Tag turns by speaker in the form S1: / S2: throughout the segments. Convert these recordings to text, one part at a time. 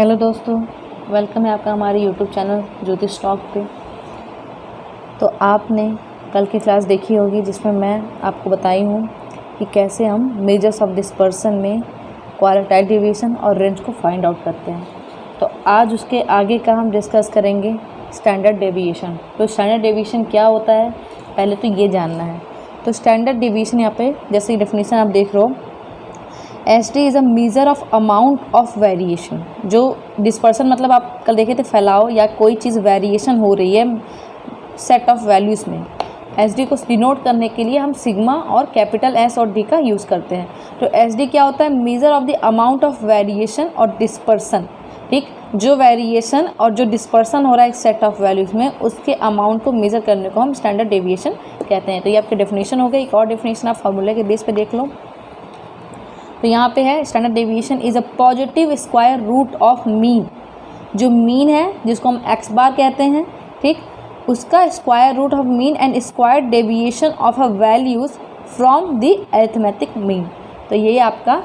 S1: Hello दोस्तों, welcome है आपका हमारे यूट्यूब चैनल ज्योतिष टॉक पे। तो आपने कल की क्लास देखी होगी जिसमें मैं आपको बताई हूँ कि कैसे हम मेजर्स ऑफ डिस्पर्सन में क्वार्टाइल डेविएशन और रेंज को फाइंड आउट करते हैं। तो आज उसके आगे का हम डिस्कस करेंगे स्टैंडर्ड डेविएशन। तो स्टैंडर्ड डेविएशन क्या होता है पहले तो ये जानना है। तो स्टैंडर्ड डेविएशन यहाँ पे जैसे डेफिनेशन आप देख रहे हो, S D is a measure of amount of variation. जो डिस्पर्सन मतलब आप कल देखे थे फैलाव या कोई चीज़ वेरिएशन हो रही है सेट ऑफ वैल्यूज़ में, एस डी को डिनोट करने के लिए हम सिग्मा और कैपिटल एस और डी का यूज़ करते हैं। तो एस डी क्या होता है? Measure of the amount of variation और डिस्पर्सन। ठीक, जो वेरिएशन और जो डिस्पर्सन हो रहा है एक सेट ऑफ वैल्यूज़ में उसके अमाउंट को मेज़र करने को हम स्टैंडर्ड डेविएशन कहते हैं। तो ये आपकी डेफिनेशन हो गई। एक और डेफिनेशन आप फार्मूले के बेस पे देख लो। तो यहाँ पे है standard deviation is a positive square root of mean. जो मीन है जिसको हम एक्स बार कहते हैं, ठीक, उसका square root of mean and square deviation of a values from the arithmetic mean. तो ये आपका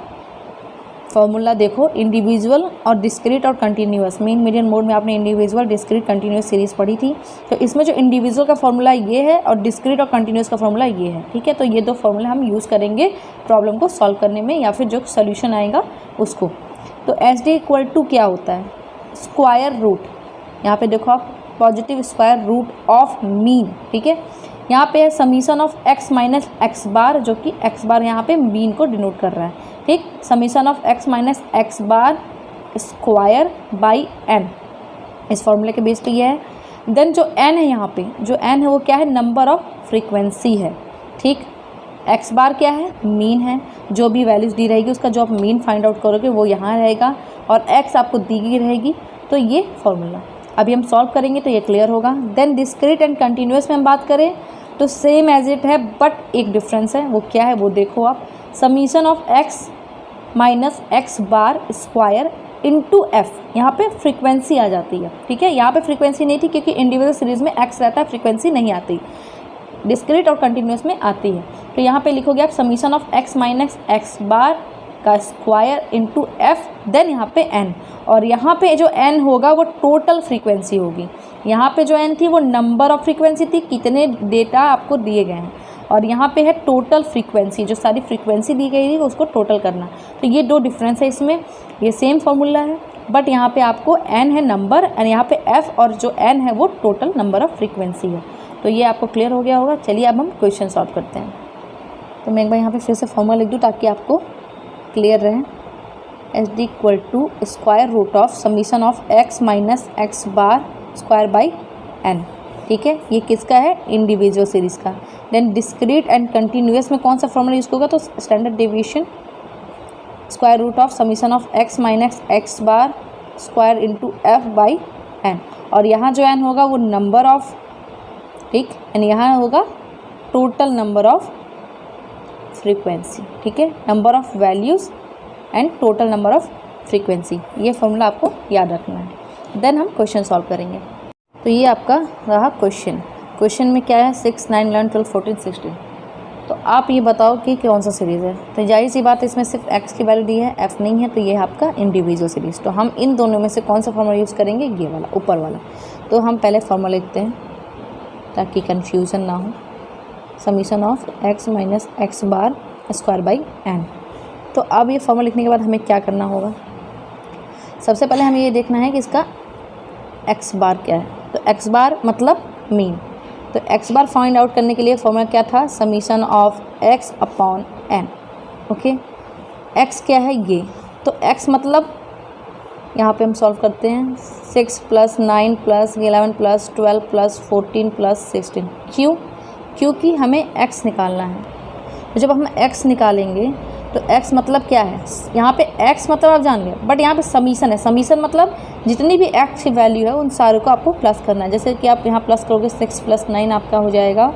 S1: फॉर्मूला देखो, इंडिविजुअल और डिस्क्रीट और कंटिन्यूअस। मीन मीडियन मोड में आपने इंडिविजुअल डिस्क्रीट कंटिन्यूअस सीरीज़ पढ़ी थी। तो इसमें जो इंडिविजुअल का फॉर्मूला ये है और डिस्क्रीट और कंटिन्यूअस का फॉर्मूला ये है। ठीक है, तो ये दो फॉर्मूला हम यूज़ करेंगे प्रॉब्लम को सॉल्व करने में या फिर जो सोल्यूशन आएगा उसको। तो एस डी इक्वल टू क्या होता है? Square root. यहाँ पे देखो आप, positive square root of mean. ठीक है, यहाँ पे है summation of x minus x bar, जो कि एक्स बार यहाँ पे मीन को डिनोट कर रहा है। ठीक, summation of x minus x bar square by n, इस फॉर्मूले के बेस पे ये है। देन जो एन है यहाँ पे, जो एन है वो क्या है? नंबर ऑफ फ्रीक्वेंसी है। ठीक, एक्स बार क्या है? मीन है। जो भी वैल्यूज़ दी रहेगी उसका जो आप मीन फाइंड आउट करोगे वो यहाँ रहेगा और एक्स आपको दी गई रहेगी। तो ये फॉर्मूला अभी हम सॉल्व करेंगे तो ये क्लियर होगा। देन डिस्क्रीट एंड कंटिन्यूअस में हम बात करें तो सेम एज इट है, बट एक डिफरेंस है। वो क्या है वो देखो आप, summation of x minus x bar square into F. यहाँ पे फ्रीक्वेंसी आ जाती है। ठीक है, यहाँ पे फ्रीक्वेंसी नहीं थी क्योंकि इंडिविजुअल सीरीज़ में एक्स रहता है, फ्रीक्वेंसी नहीं आती, डिस्क्रीट और कंटिन्यूअस में आती है। तो यहाँ पे लिखोगे आप summation of x minus x bar का स्क्वायर इंटू एफ, देन यहाँ पे एन, और यहाँ पे जो एन होगा वो टोटल फ्रीक्वेंसी होगी। यहाँ पे जो एन थी वो नंबर ऑफ फ्रीक्वेंसी थी, कितने डेटा आपको दिए गए हैं, और यहाँ पे है टोटल फ्रीक्वेंसी, जो सारी फ्रीक्वेंसी दी गई थी उसको टोटल करना। तो ये दो डिफरेंस है इसमें। ये सेम फार्मूला है बट यहाँ पे आपको एन है नंबर एंड यहाँ पे एफ, और जो एन है वो टोटल नंबर ऑफ फ्रीक्वेंसी है। तो ये आपको क्लियर हो गया होगा। चलिए अब हम क्वेश्चन सॉल्व करते हैं। तो मैं एक बार यहाँ पे फिर से फॉर्मूला लिख दूँ ताकि आपको क्लियर रहे। S D equal to square root of summation of x minus x bar square by n. ठीक है, ये किसका है? इंडिविजुअल सीरीज़ का। देन डिस्क्रीट एंड कंटिन्यूअस में कौन सा फॉर्मूला यूज़ होगा? तो standard deviation square root of summation of x minus x bar square into f by n, और यहाँ जो एन होगा वो नंबर ऑफ, ठीक, एंड यहाँ होगा टोटल नंबर ऑफ फ्रीक्वेंसी। ठीक है, number of values and total number of frequency, ये फॉर्मूला आपको याद रखना है। देन हम क्वेश्चन सॉल्व करेंगे। तो ये आपका रहा क्वेश्चन। क्वेश्चन में क्या है? 6, 9, 11, 12, 14, 16। तो आप ये बताओ कि कौन सा सीरीज़ है। तो जाहिर सी बात है इसमें सिर्फ एक्स की वैल्यू दी है, एफ नहीं है, तो ये है आपका इंडिविजुअल सीरीज़। तो हम इन दोनों में से कौन सा फॉर्मूला यूज़ करेंगे? ये वाला, ऊपर वाला। तो हम पहले फॉर्मूला लिखते हैं ताकि कन्फ्यूज़न ना हो। Summation of x minus x bar square by n. तो अब ये फॉर्मूला लिखने के बाद हमें क्या करना होगा? सबसे पहले हमें ये देखना है कि इसका एक्स बार क्या है। तो एक्स बार मतलब मीन। तो एक्स बार फाइंड आउट करने के लिए फॉर्मूला क्या था? Summation of x upon n. Okay, x क्या है? ये। तो एक्स मतलब यहाँ पे हम सॉल्व करते हैं 6 + 9 + 11 + 12 + 14 + 16। क्यों? क्योंकि हमें एक्स निकालना है। तो जब हम एक्स निकालेंगे तो एक्स मतलब क्या है? यहाँ पे एक्स मतलब आप जान गए, बट यहाँ पे समीशन है। समीशन मतलब जितनी भी एक्स की वैल्यू है उन सारों को आपको प्लस करना है। जैसे कि आप यहाँ प्लस करोगे 6 + 9 आपका हो जाएगा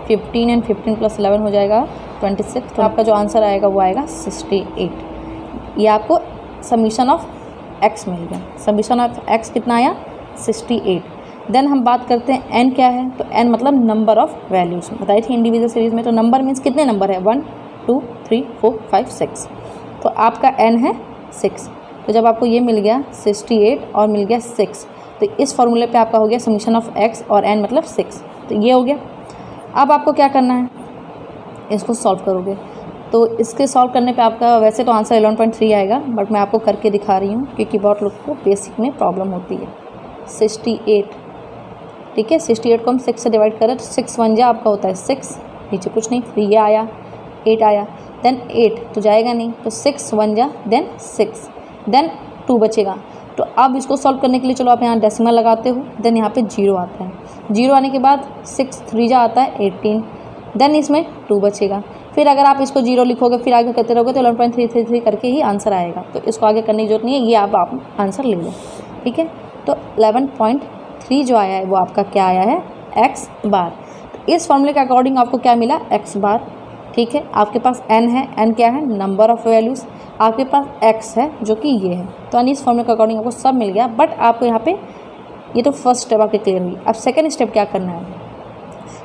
S1: 15 एंड 15 + 11 हो जाएगा 26। तो आपका जो आंसर आएगा वो आएगा 68। ये आपको समीशन ऑफ एक्स मिल गया। समीशन ऑफ एक्स कितना आया? 68। देन हम बात करते हैं एन क्या है। तो एन मतलब नंबर ऑफ वैल्यूज़ बताई थी इंडिविजुअल सीरीज़ में। तो नंबर मीन्स कितने नंबर है? 1 2 3 4 5 6। तो आपका एन है 6। तो जब आपको ये मिल गया 68 और मिल गया 6, तो इस फॉर्मूले पे आपका हो गया समीशन ऑफ x और n मतलब 6। तो ये हो गया। अब आपको क्या करना है, इसको सॉल्व करोगे। तो इसके सॉल्व करने पे आपका वैसे तो आंसर 11.3 आएगा, बट मैं आपको करके दिखा रही हूँ क्योंकि बहुत लोग को बेसिक में प्रॉब्लम होती है। 68, ठीक है, 68 को हम 6 से डिवाइड करें तो 6 1 जा आपका होता है 6, नीचे कुछ नहीं, फिर ये आया 8 आया, देन 8 तो जाएगा नहीं, तो 6 1 जा देन 6, देन 2 बचेगा। तो अब इसको सॉल्व करने के लिए चलो आप यहाँ डेसिमल लगाते हो, देन यहाँ पे 0 आता है, 0 आने के बाद 6 3 जा आता है 18, देन इसमें 2 बचेगा। फिर अगर आप इसको 0 लिखोगे फिर आगे करते रहोगे तो 11.333 करके ही आंसर आएगा। तो इसको आगे करने की जरूरत नहीं है, ये आप आंसर ले लो, ठीक है। तो 11.3 जो आया है वो आपका क्या आया है, x बार। तो इस फॉर्मूले के अकॉर्डिंग आपको क्या मिला, x बार, ठीक है। आपके पास n है, n क्या है, नंबर ऑफ़ वैल्यूज़, आपके पास x है जो कि ये है। तो इस फॉर्मूले के अकॉर्डिंग आपको सब मिल गया। बट आपको यहाँ पे ये तो फर्स्ट स्टेप आपकी क्लियर हुई। अब सेकेंड स्टेप क्या करना है,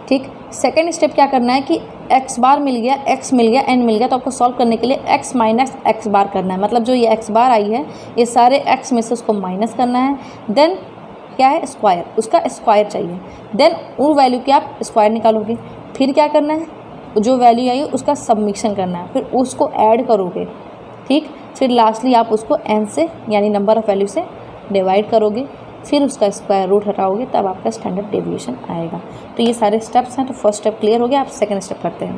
S1: ठीक, सेकेंड स्टेप क्या करना है कि x बार मिल गया, x मिल गया, n मिल गया, तो आपको सॉल्व करने के लिए x माइनस x बार करना है। मतलब जो ये x बार आई है ये सारे x में से उसको माइनस करना है, देन क्या है स्क्वायर, उसका स्क्वायर चाहिए, देन वो वैल्यू की आप स्क्वायर निकालोगे। फिर क्या करना है, जो वैल्यू आई उसका सबमिक्शन करना है, फिर उसको ऐड करोगे, ठीक। फिर लास्टली आप उसको n से यानी नंबर ऑफ़ वैल्यू से डिवाइड करोगे, फिर उसका स्क्वायर रूट हटाओगे, तब आपका स्टैंडर्ड डेविएशन आएगा। तो ये सारे स्टेप्स हैं। तो फर्स्ट स्टेप क्लियर हो गया, आप सेकंड स्टेप करते हैं।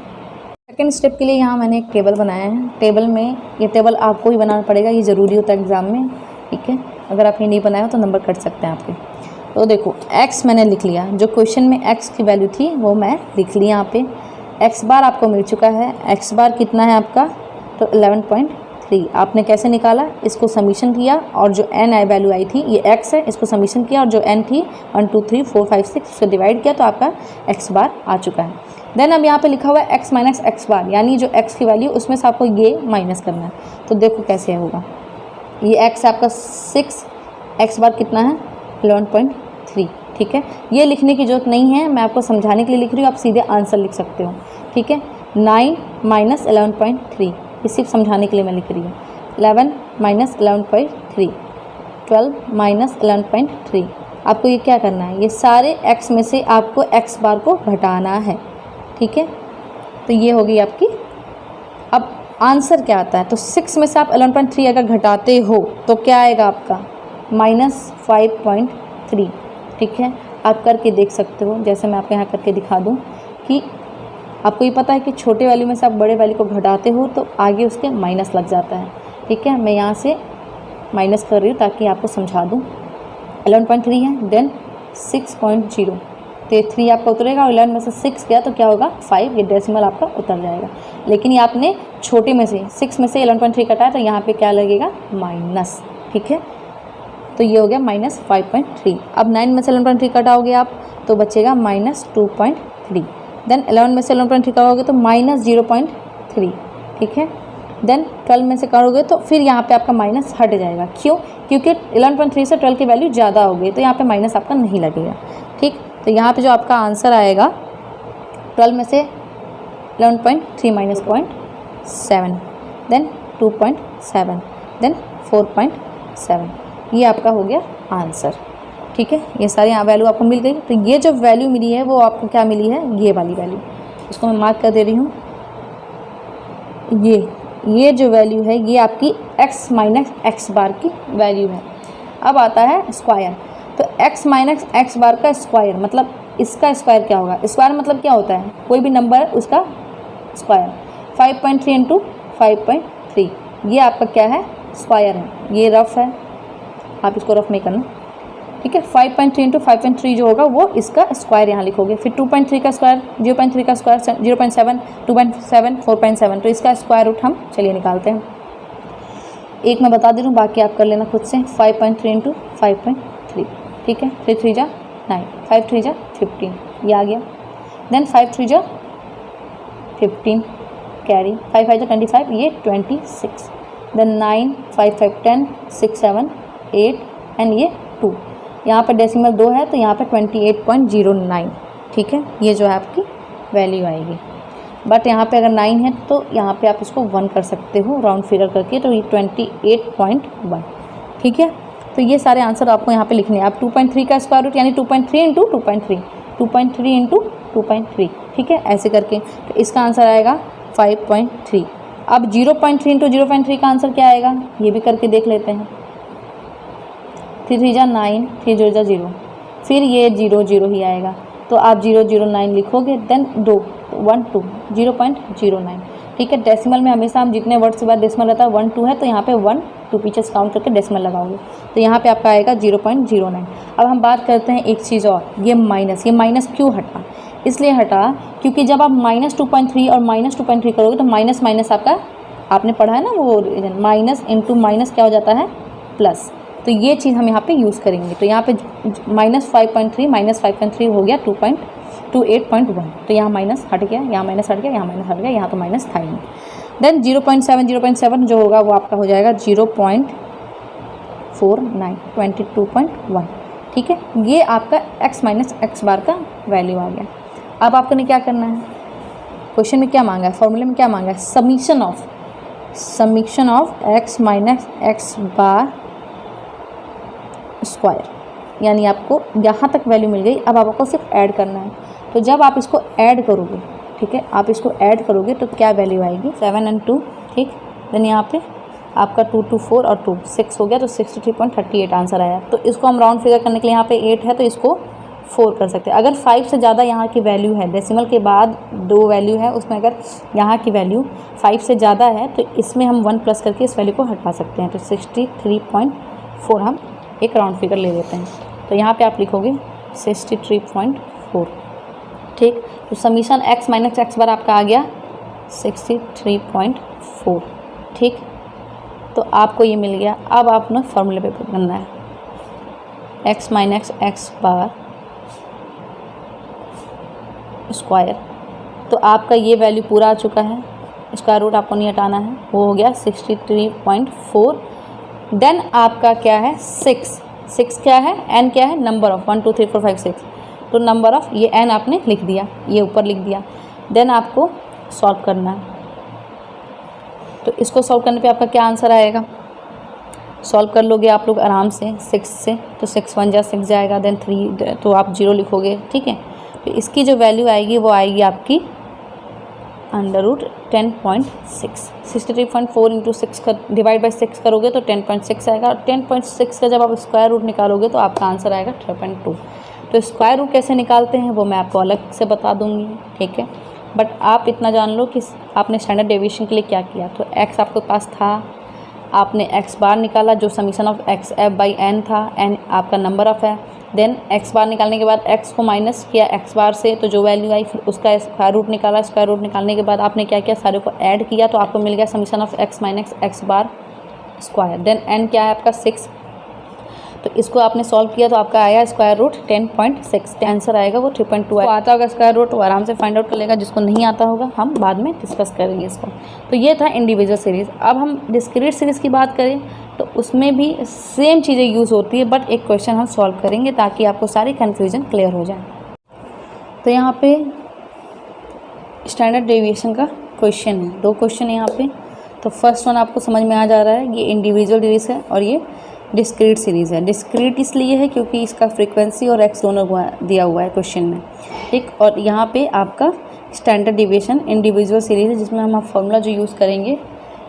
S1: सेकंड स्टेप के लिए यहाँ मैंने एक टेबल बनाया है। टेबल में ये टेबल आपको ही बनाना पड़ेगा, ये ज़रूरी होता है एग्ज़ाम में, ठीक है। अगर आप ये नहीं बनाया हो तो नंबर कट सकते हैं आपके। तो देखो x मैंने लिख लिया, जो क्वेश्चन में x की वैल्यू थी वो मैं लिख ली यहाँ पे। x बार आपको मिल चुका है, x बार कितना है आपका, तो 11.3। आपने कैसे निकाला, इसको समीशन किया और जो n आई वैल्यू आई थी ये x है, इसको समीशन किया और जो n थी 1 2 3 4 5 6 उससे डिवाइड किया तो आपका x बार आ चुका है। देन अब यहाँ पे लिखा हुआ है x माइनस x बार, यानी जो x की वैल्यू उसमें से आपको ये माइनस करना है। तो देखो कैसे होगा, ये x आपका 6, x बार कितना है 11.3, ठीक है। ये लिखने की ज़रूरत नहीं है, मैं आपको समझाने के लिए लिख रही हूँ, आप सीधे आंसर लिख सकते हो, ठीक है। 9 माइनस 11.3, ये सिर्फ समझाने के लिए मैं लिख रही हूँ। 11 माइनस 11.3, 12 माइनस 11.3। आपको ये क्या करना है, ये सारे x में से आपको x बार को घटाना है, ठीक है। तो ये होगी आपकी। अब आंसर क्या आता है, तो 6 में से आप 11.3 अगर घटाते हो तो क्या आएगा आपका -5.3, ठीक है। आप करके देख सकते हो, जैसे मैं आपको यहाँ करके दिखा दूँ कि आपको ये पता है कि छोटे वैल्यू में से आप बड़े वैल्यू को घटाते हो तो आगे उसके माइनस लग जाता है, ठीक है। मैं यहाँ से माइनस कर रही हूँ ताकि आपको समझा दूँ। 11.3 है, देन 6.0, तो ये 3 आपका उतरेगा और 11 में से 6 गया तो क्या होगा 5, ये डेसिमल आपका उतर जाएगा। लेकिन ये आपने छोटे में से 6 में से 11.3 कटाया तो यहाँ पे क्या लगेगा माइनस, ठीक है। तो ये हो गया -5.3। अब 9 में से 11.3 कटाओगे आप तो बचेगा -2.3, देन 11 में से 11.3 करोगे तो -0.3, ठीक है। देन 12 में से करोगे तो फिर यहाँ पे आपका माइनस हट जाएगा, क्यों, क्योंकि 11.3 से 12 की वैल्यू ज़्यादा हो गई तो यहाँ पे माइनस आपका नहीं लगेगा, ठीक। तो यहाँ पे जो आपका आंसर आएगा 12 में से 11.3 माइनस 0.7, देन 2.7, देन 4.7, ये आपका हो गया आंसर, ठीक है। ये सारी यहाँ वैल्यू आपको मिल गई। तो ये जो वैल्यू मिली है वो आपको क्या मिली है, ये वाली वैल्यू, इसको मैं मार्क कर दे रही हूँ। ये जो वैल्यू है ये आपकी x माइनस x बार की वैल्यू है। अब आता है स्क्वायर, तो x माइनस x बार का स्क्वायर मतलब इसका स्क्वायर क्या होगा, स्क्वायर मतलब क्या होता है, कोई भी नंबर है उसका स्क्वायर। 5.3 इंटू 5.3, ये आपका क्या है स्क्वायर है। ये रफ है, आप इसको रफ नहीं करना, ठीक है। 5.3 इंटू 5.3 जो होगा वो इसका स्क्वायर यहाँ लिखोगे। फिर 2.3 का स्क्वायर, 0.3 का स्क्वायर 0.7, 2.7, 4.7, तो इसका स्क्वायर रूट हम चलिए निकालते हैं। एक मैं बता दे रहा हूँ, बाकी आप कर लेना खुद से। 5.3 इंटू 5.3, ठीक है। 3 3 जा 9, 5 3 जा 15, ये आ गया। देन 5 3 जा 15 कैरी, 5 5 जा 25, ये 26। देन 9 5 5 10, 6 7 8 एंड ये 2। यहाँ पर डेसिमल 2 है तो यहाँ पर 28.09, ठीक है। ये जो है आपकी वैल्यू आएगी। बट यहाँ पे अगर 9 है तो यहाँ पे आप इसको 1 कर सकते हो राउंड फिगर करके, तो ये 28.1, ठीक है। तो ये सारे आंसर आपको यहाँ पे लिखने हैं। आप 2.3 का स्क्वायर रूट यानी 2.3 इंटू 2.3, 2.3 इंटू 2.3, ठीक है, ऐसे करके। तो इसका आंसर आएगा 5.3। अब 0.3 इंटू 0.3 का आंसर क्या आएगा, ये भी करके देख लेते हैं। 3 3 जा 9, 3 0 जा 0, फिर ये 0 0 ही आएगा, तो आप 009 लिखोगे, देन 2 1 2 0.09, ठीक है। डेसिमल में हमेशा हम जितने वर्ड्स के बाद डेसिमल रहता है 1 2 है, तो यहाँ पे 1 2 पीछे काउंट करके डेसिमल लगाओगे, तो यहाँ पे आपका आएगा 0.09। अब हम बात करते हैं एक चीज़ और, ये माइनस क्यों हटा, इसलिए हटा क्योंकि जब आप -2.3 और -2.3 करोगे तो माइनस माइनस आपका, आपने पढ़ा है ना वो माइनस इंटू माइनस क्या हो जाता है प्लस, तो ये चीज़ हम यहाँ पे यूज़ करेंगे। तो यहाँ पे -5.3 हो गया 2.28.1, तो यहाँ माइनस हट गया, यहाँ माइनस हट गया, यहाँ माइनस हट गया, यहाँ तो माइनस था ही नहीं। देन 0.7 जो होगा वो आपका हो जाएगा 0.49, 22.1, ठीक है। ये आपका x माइनस एक्स बार का वैल्यू आ गया। अब आपको ने क्या करना है, क्वेश्चन में क्या मांगा है, फॉर्मूले में क्या मांगा है, summation of x minus x bar square, यानी आपको यहाँ तक वैल्यू मिल गई। अब आपको सिर्फ ऐड करना है, तो जब आप इसको ऐड करोगे, ठीक है, आप इसको ऐड करोगे तो क्या वैल्यू आएगी, 7 और 2, ठीक। देन यहाँ पे आपका 2 2 4 और 2 6 हो गया, तो 63.38 आंसर आया। तो इसको हम राउंड फिगर करने के लिए यहाँ पे 8 है तो इसको 4 कर सकते हैं। अगर 5 से ज़्यादा यहाँ की वैल्यू है, डेसिमल के बाद 2 वैल्यू है, उसमें अगर यहाँ की वैल्यू 5 से ज़्यादा है तो इसमें हम 1 प्लस करके इस वैल्यू को हटा सकते हैं। तो 63.4 हम एक राउंड फिगर ले लेते हैं, तो यहाँ पे आप लिखोगे 63.4, ठीक। तो समीशन x माइनस एक्स बार आपका आ गया 63.4, ठीक। तो आपको ये मिल गया। अब आपने फॉर्मूले पे करना है, x minus x bar square, तो आपका ये वैल्यू पूरा आ चुका है, स्क्वायर रूट आपको नहीं हटाना है, वो हो गया 63.4। देन आपका क्या है 6 क्या है, n क्या है, नंबर ऑफ 1 2 3 4 5 6, तो नंबर ऑफ ये n आपने लिख दिया, ये ऊपर लिख दिया। देन आपको सॉल्व करना है, तो इसको सॉल्व करने पे आपका क्या आंसर आएगा, सॉल्व कर लोगे आप लोग आराम से 6 से, तो 6 1 जा 6 जाएगा, देन 3 तो आप 0 लिखोगे, ठीक है। तो इसकी जो वैल्यू आएगी वो आएगी आपकी √10.6, 63.4 इंटू 6 कर डिवाइड बाई 6 करोगे तो 10.6 आएगा, और 10.6 का जब आप स्क्वायर रूट निकालोगे तो आपका आंसर आएगा 3.2। तो स्क्वायर रूट कैसे निकालते हैं वो मैं आपको अलग से बता दूंगी, ठीक है। बट आप इतना जान लो कि आपने स्टैंडर्ड डेविएशन के लिए क्या किया। तो x आपके पास था, आपने x बार निकाला जो summation of x f by n था, n आपका नंबर ऑफ है। देन x बार निकालने के बाद x को माइनस किया x बार से, तो जो वैल्यू आई फिर उसका स्क्वायर रूट निकाला। स्क्वायर रूट निकालने के बाद आपने क्या किया, सारे को ऐड किया, तो आपको मिल गया summation of x minus x bar square. Then n क्या है आपका 6, तो इसको आपने सॉल्व किया तो आपका आया स्क्वायर रूट 10.6, आंसर आएगा वो 3.2 आएगा। आता होगा स्क्वायर रूट तो आराम से फाइंड आउट कर लेगा, जिसको नहीं आता होगा हम बाद में डिस्कस करेंगे इसको। तो ये था इंडिविजुअल सीरीज़। अब हम डिस्क्रीट सीरीज़ की बात करें तो उसमें भी सेम चीज़ें यूज़ होती है, बट एक क्वेश्चन हम सॉल्व करेंगे ताकि आपको सारी कन्फ्यूजन क्लियर हो जाए। तो यहाँ पे स्टैंडर्ड डेविएशन का क्वेश्चन है, 2 क्वेश्चन है यहाँ पे। तो फर्स्ट वन आपको समझ में आ जा रहा है, ये इंडिविजुअल सीरीज़ है और ये डिस्क्रीट सीरीज़ है। डिस्क्रीट इसलिए है क्योंकि इसका फ्रीक्वेंसी और एक्स दोनों दिया हुआ है क्वेश्चन में, ठीक। और यहाँ पे आपका स्टैंडर्ड डेविएशन इंडिविजुअल सीरीज़ है, जिसमें हम फॉर्मूला जो यूज़ करेंगे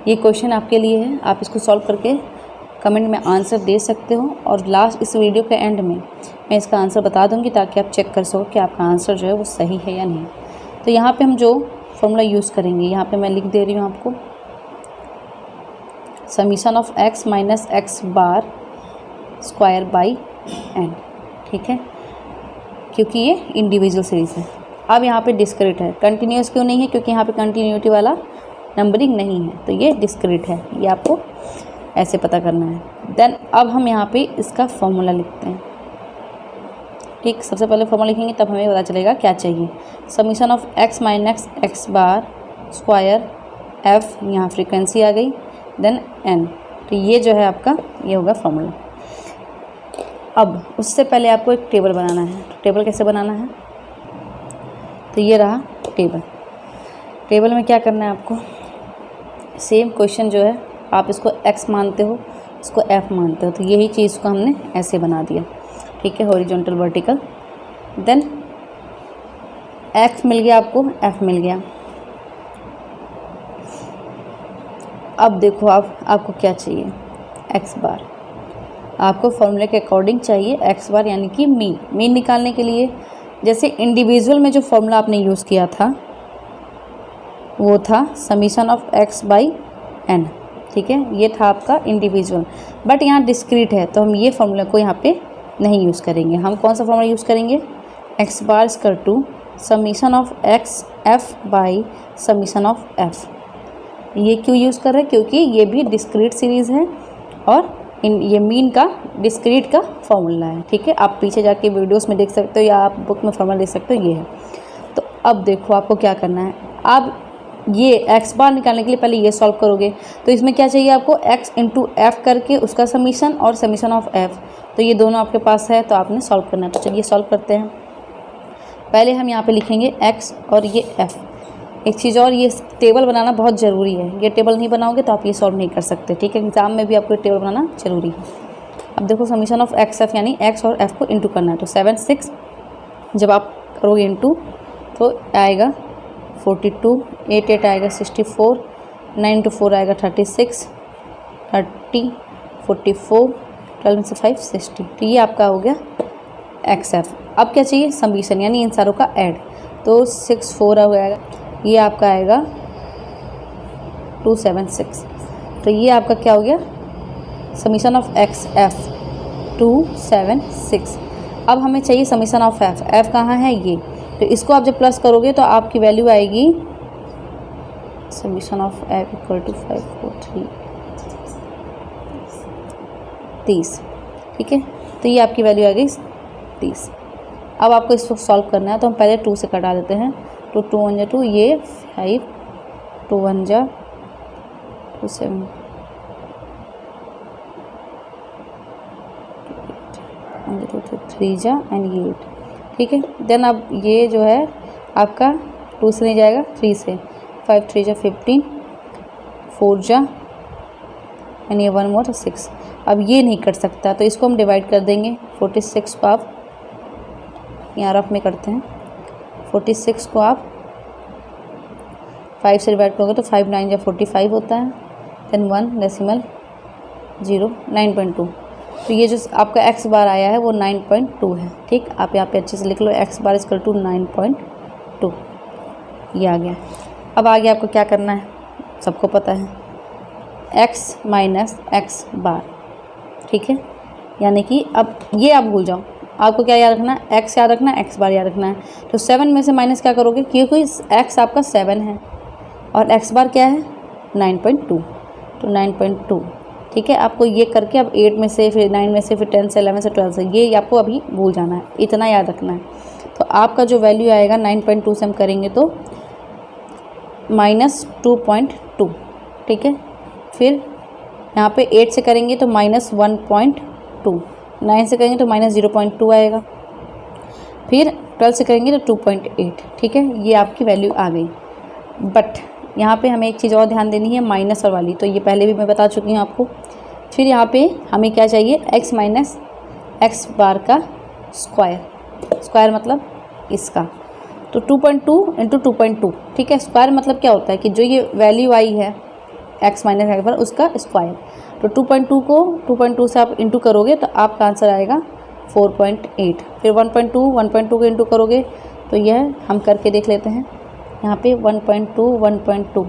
S1: ये क्वेश्चन आपके लिए है। आप इसको सॉल्व करके कमेंट में आंसर दे सकते हो, और लास्ट इस वीडियो के एंड में मैं इसका आंसर बता दूँगी ताकि आप चेक कर सको कि आपका आंसर जो है वो सही है या नहीं। तो यहाँ पर हम जो फॉर्मूला यूज़ करेंगे, यहाँ पर मैं लिख दे रही हूँ आपको, summation of x minus x bar square by n, ठीक है, क्योंकि ये इंडिविजुअल सीरीज़ है। अब यहाँ पे डिस्क्रीट है, कंटिन्यूस क्यों नहीं है, क्योंकि यहाँ पे कंटिन्यूटी वाला नंबरिंग नहीं है, तो ये डिस्क्रीट है, ये आपको ऐसे पता करना है। देन अब हम यहाँ पे इसका फॉर्मूला लिखते हैं, ठीक। सबसे पहले फॉर्मूला लिखेंगे तब हमें पता चलेगा क्या चाहिए। Summation of x minus x bar square f, यहाँ फ्रीक्वेंसी आ गई, देन n, तो ये जो है आपका ये होगा फॉर्मूला। अब उससे पहले आपको एक टेबल बनाना है। तो टेबल कैसे बनाना है, तो ये रहा टेबल। टेबल में क्या करना है आपको, सेम क्वेश्चन जो है आप इसको x मानते हो, इसको f मानते हो, तो यही चीज़ को हमने ऐसे बना दिया, ठीक है, हॉरिजॉन्टल वर्टिकल। देन x मिल गया आपको, f मिल गया। अब देखो आपको क्या चाहिए, x बार। आपको फॉर्मूले के अकॉर्डिंग चाहिए x बार, यानी कि मीन निकालने के लिए जैसे इंडिविजुअल में जो फॉर्मूला आपने यूज़ किया था वो था summation of x by n, ठीक है, ये था आपका इंडिविजुअल। बट यहाँ डिस्क्रीट है तो हम ये फॉर्मूला को यहाँ पे नहीं यूज़ करेंगे। हम कौन सा फॉर्मूला यूज़ करेंगे, x bar equal to summation of x f by summation of f। ये क्यों यूज़ कर रहे हैं, क्योंकि ये भी डिस्क्रीट सीरीज़ है और ये मीन का डिस्क्रीट का फॉर्मूला है, ठीक है। आप पीछे जाके वीडियोस में देख सकते हो या आप बुक में फॉर्मूला देख सकते हो, ये है। तो अब देखो आपको क्या करना है, आप ये x बार निकालने के लिए पहले ये सॉल्व करोगे, तो इसमें क्या चाहिए आपको, x इंटू एफ करके उसका समीशन और समीशन ऑफ f, तो ये दोनों आपके पास है तो आपने सॉल्व करना है। तो चलिए सॉल्व करते हैं। पहले हम यहाँ पे लिखेंगे x और ये f। एक चीज़ और, ये टेबल बनाना बहुत ज़रूरी है, ये टेबल नहीं बनाओगे तो आप ये सॉल्व नहीं कर सकते, ठीक है। एग्जाम में भी आपको टेबल बनाना ज़रूरी है। अब देखो समीशन ऑफ एक्स एफ, यानी x और f को इंटू करना है, तो 7 6 जब आप करोगे इंटू तो आएगा 42, 8 8 आएगा 64, 9 to 4 आएगा 36, 30 44, 12 में से 5 60। तो ये आपका हो गया एक्स एफ। अब क्या चाहिए, समीशन, यानी इन सारों का ऐड, तो 6 4 हो जाएगा, ये आपका आएगा 276। तो ये आपका क्या हो गया, समीशन ऑफ एक्स एफ 276। अब हमें चाहिए समीशन ऑफ एफ, एफ कहाँ है ये, तो इसको आप जब प्लस करोगे तो आपकी वैल्यू आएगी summation of f equal to 543 30, ठीक है। तो ये आपकी वैल्यू आ गई 30। अब आपको इसको सॉल्व करना है, तो हम पहले 2 से कटा देते हैं, तो 2 1 जा 2, ये 5, 2 1 जा 2 7, 3 जा एंड ये 8, ठीक है। देन अब ये जो है आपका 2 से नहीं जाएगा, 3 से, 5 3 जा 15, 4 जा एंड ये 1 मोर 6। अब ये नहीं कट सकता तो इसको हम डिवाइड कर देंगे, 46 को आप यहाँ रफ में करते हैं, 46 को आप 5 से डिवाइड करोगे तो 5 9 जा 45 होता है, देन 1 डेसिमल 0 9.2। तो ये जो आपका x बार आया है वो 9.2 है, ठीक। आप यहाँ पे अच्छे से लिख लो, x बार इक्वल टू 9.2, ये आ गया। अब आगे आपको क्या करना है, सबको पता है, x माइनस एक्स बार, ठीक है। यानी कि अब ये आप भूल जाओ, आपको क्या याद रखना है, x याद रखना है, x बार याद रखना है। तो 7 में से माइनस क्या करोगे, क्योंकि x आपका 7 है और x बार क्या है 9.2, तो 9.2, ठीक है। आपको ये करके अब 8 में से, फिर 9 में से, फिर 10 से, 11 से, 12 से, ये आपको अभी भूल जाना है, इतना याद रखना है। तो आपका जो वैल्यू आएगा 9.2 से हम करेंगे तो -2.2, ठीक है। फिर यहाँ पे 8 से करेंगे तो -1.2, 9 से करेंगे तो -0.2 आएगा, फिर 12 से करेंगे तो 2.8, ठीक है। ये आपकी वैल्यू आ गई। बट यहाँ पे हमें एक चीज़ और ध्यान देनी है, माइनस और वाली, तो ये पहले भी मैं बता चुकी हूँ आपको। फिर यहाँ पे हमें क्या चाहिए, x माइनस एक्स बार का स्क्वायर, स्क्वायर मतलब इसका, तो 2.2 इंटू 2.2, ठीक है। स्क्वायर मतलब क्या होता है कि जो ये वैल्यू आई है x माइनस एक्स बार उसका स्क्वायर, तो 2.2 को 2.2 से आप इंटू करोगे तो आपका आंसर आएगा 4.8। फिर 1.2 को इंटू करोगे तो यह हम करके देख लेते हैं, यहाँ पे 1.2 1.2,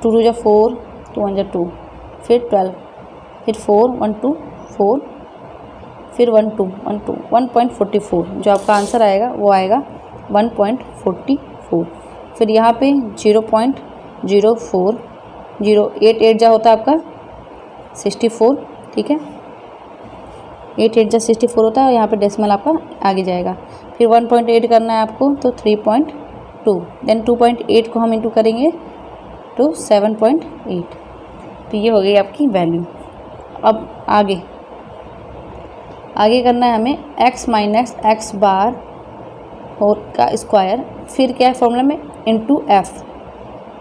S1: 2 2 जा 4, 2 1 जा 2, फिर 12, फिर 4 1 2 4, फिर 1 2 1 2 1.44, जो आपका आंसर आएगा वो आएगा 1.44। फिर यहाँ पे 0.04, 8 8 जा होता है आपका 64, ठीक है, 8 8 जा 64 होता है और यहाँ पे डेसिमल आपका आगे जाएगा। फिर 1.8 करना है आपको तो 3.2, देन 2.8 को हम इंटू करेंगे तो 7.8। तो ये हो गई आपकी वैल्यू। अब आगे करना है हमें x माइनस एक्स बार और का स्क्वायर, फिर क्या है फॉर्मूला में, इंटू एफ,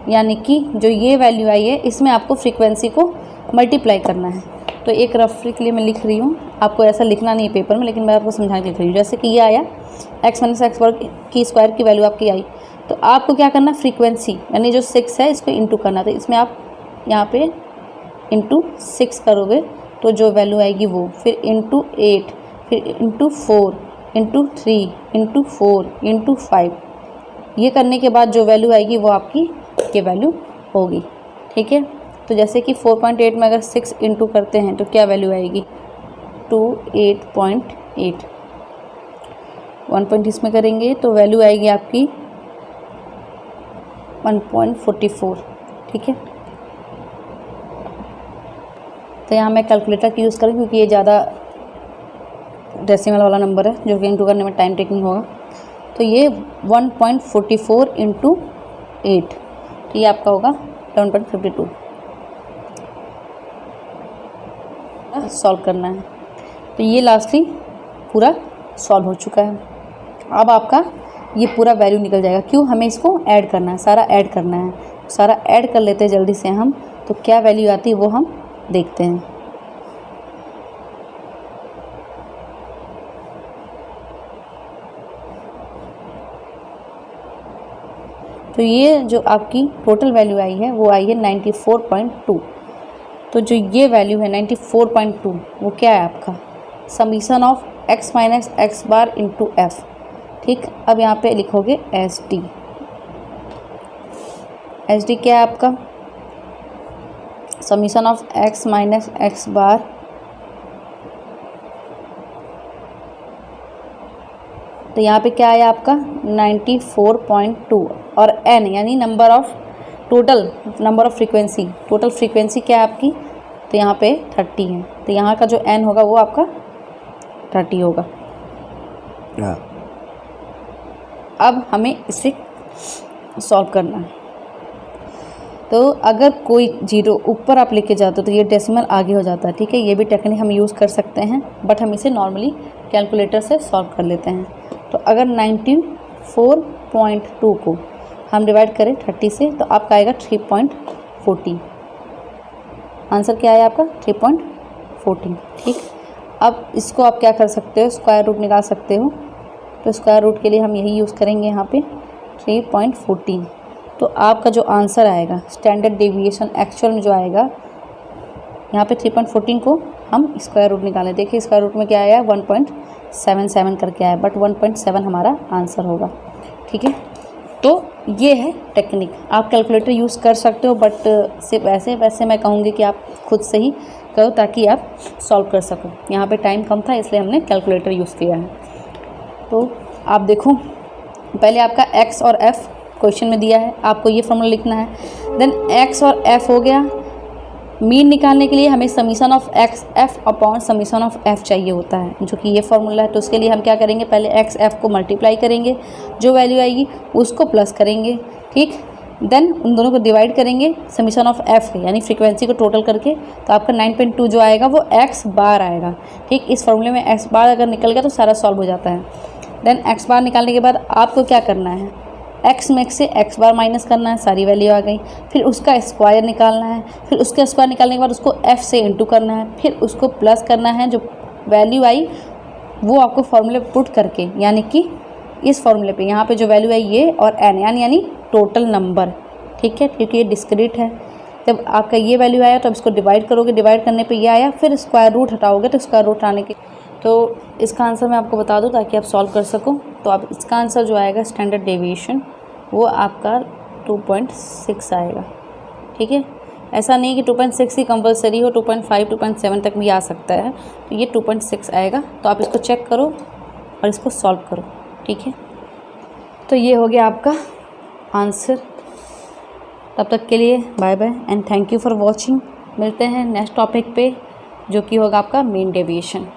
S1: यानी कि जो ये वैल्यू आई है इसमें आपको फ्रीक्वेंसी को मल्टीप्लाई करना है। तो एक रफली के लिए मैं लिख रही हूँ, आपको ऐसा लिखना नहीं है पेपर में, लेकिन मैं आपको समझा के लिख रही हूँ। जैसे कि ये आया x माइनस एक्स वर्ग की स्क्वायर की वैल्यू आपकी आई, तो आपको क्या करना, फ्रीक्वेंसी यानी जो 6 है इसको इंटू करना। तो इसमें आप यहाँ पे इंटू 6 करोगे तो जो वैल्यू आएगी वो, फिर इंटू 8, फिर इंटू 4, इंटू 3, इंटू 4, इंटू 5। ये करने के बाद जो वैल्यू आएगी वो आपकी ये वैल्यू होगी। ठीक है, तो जैसे कि 4.8 में अगर 6 इंटू करते हैं तो क्या वैल्यू आएगी, 28.8। 1 पॉइंट इसमें करेंगे तो वैल्यू आएगी आपकी 1.44। ठीक है, तो यहाँ मैं कैलकुलेटर की यूज़ करूँ क्योंकि ये ज़्यादा डेसिमल वाला नंबर है जो कि इंटू करने में टाइम टेकिंग होगा। तो ये 1.44 इंटू 8, तो ये आपका होगा 11.52। सॉल्व करना है, तो ये लास्टली पूरा सॉल्व हो चुका है। अब आपका ये पूरा वैल्यू निकल जाएगा। क्यों, हमें इसको ऐड करना है, सारा ऐड करना है। सारा ऐड कर लेते हैं जल्दी से हम, तो क्या वैल्यू आती है वो हम देखते हैं। तो ये जो आपकी टोटल वैल्यू आई है वो आई है 94.2। तो जो ये वैल्यू है 94.2 वो क्या है आपका summation of x minus x bar into F. ठीक, अब यहाँ पे लिखोगे एस डी। एस डी क्या है आपका summation of x minus x bar तो यहाँ पे क्या आया आपका 94.2 और n यानी number of total number of frequency, total frequency क्या है आपकी, तो यहाँ पे 30 है। तो यहाँ का जो n होगा वो आपका 30 होगा। अब हमें इसे सॉल्व करना है। तो अगर कोई जीरो ऊपर आप लेके जाते हो तो ये डेसिमल आगे हो जाता है। ठीक है, ये भी टेक्निक हम यूज़ कर सकते हैं, बट हम इसे नॉर्मली कैलकुलेटर से सॉल्व कर लेते हैं। तो अगर 94.2 को हम डिवाइड करें 30 से तो आपका आएगा 3.14। आंसर क्या आया आपका 3.14। ठीक, अब इसको आप क्या कर सकते हो, स्क्वायर रूट निकाल सकते हो। तो स्क्वायर रूट के लिए हम यही यूज़ करेंगे यहाँ पे 3.14। तो आपका जो आंसर आएगा स्टैंडर्ड डेविएशन एक्चुअल में जो आएगा यहाँ पे 3.14 को हम स्क्वायर रूट निकालें। देखिए स्क्वायर रूट में क्या आया 1.77 करके आया, बट 1.7 हमारा आंसर होगा। ठीक है, तो ये है टेक्निक। आप कैलकुलेटर यूज़ कर सकते हो, बट सिर्फ वैसे मैं कहूँगी कि आप खुद से ही करो ताकि आप सॉल्व कर सको। यहाँ पे टाइम कम था इसलिए हमने कैलकुलेटर यूज़ किया है। तो आप देखो, पहले आपका x और f क्वेश्चन में दिया है, आपको ये फॉर्मूला लिखना है। देन x और f हो गया। मीन निकालने के लिए हमें summation of x F upon summation of f चाहिए होता है, जो कि ये फॉर्मूला है। तो उसके लिए हम क्या करेंगे, पहले x f को मल्टीप्लाई करेंगे, जो वैल्यू आएगी उसको प्लस करेंगे। ठीक, देन उन दोनों को डिवाइड करेंगे समीशन ऑफ f यानी फ्रीक्वेंसी को टोटल करके। तो आपका 9.2 जो आएगा वो x बार आएगा। ठीक, इस फॉर्मूले में x बार अगर निकल गया तो सारा सॉल्व हो जाता है। देन x बार निकालने के बाद आपको क्या करना है, x में से x बार माइनस करना है, सारी वैल्यू आ गई। फिर उसका स्क्वायर निकालना है, फिर उसका स्क्वायर निकालने के बाद उसको f से इंटू करना है, फिर उसको प्लस करना है। जो वैल्यू आई वो आपको फॉर्मूले पुट करके, यानी कि इस फॉर्मूले पे यहाँ पे जो वैल्यू आई ये और n यानी टोटल नंबर। ठीक है, क्योंकि ये डिस्क्रीट है। जब आपका ये वैल्यू आया तो अब इसको डिवाइड करोगे, डिवाइड करने पे ये आया, फिर स्क्वायर रूट हटाओगे तो स्क्वायर रूट आने के। तो इसका आंसर मैं आपको बता दूं ताकि आप सॉल्व कर सको। तो आप इसका आंसर जो आएगा स्टैंडर्ड डेविएशन वो आपका 2.6 आएगा। ठीक है, ऐसा नहीं कि 2.6 ही कंपलसरी हो, 2.5 2.7 तक भी आ सकता है। तो ये 2.6 आएगा। तो आप इसको चेक करो और इसको सॉल्व करो। ठीक है, तो ये हो गया आपका आंसर। तब तक के लिए bye bye and thank you for watching. मिलते हैं नेक्स्ट टॉपिक पे जो कि होगा आपका मीन डेविएशन।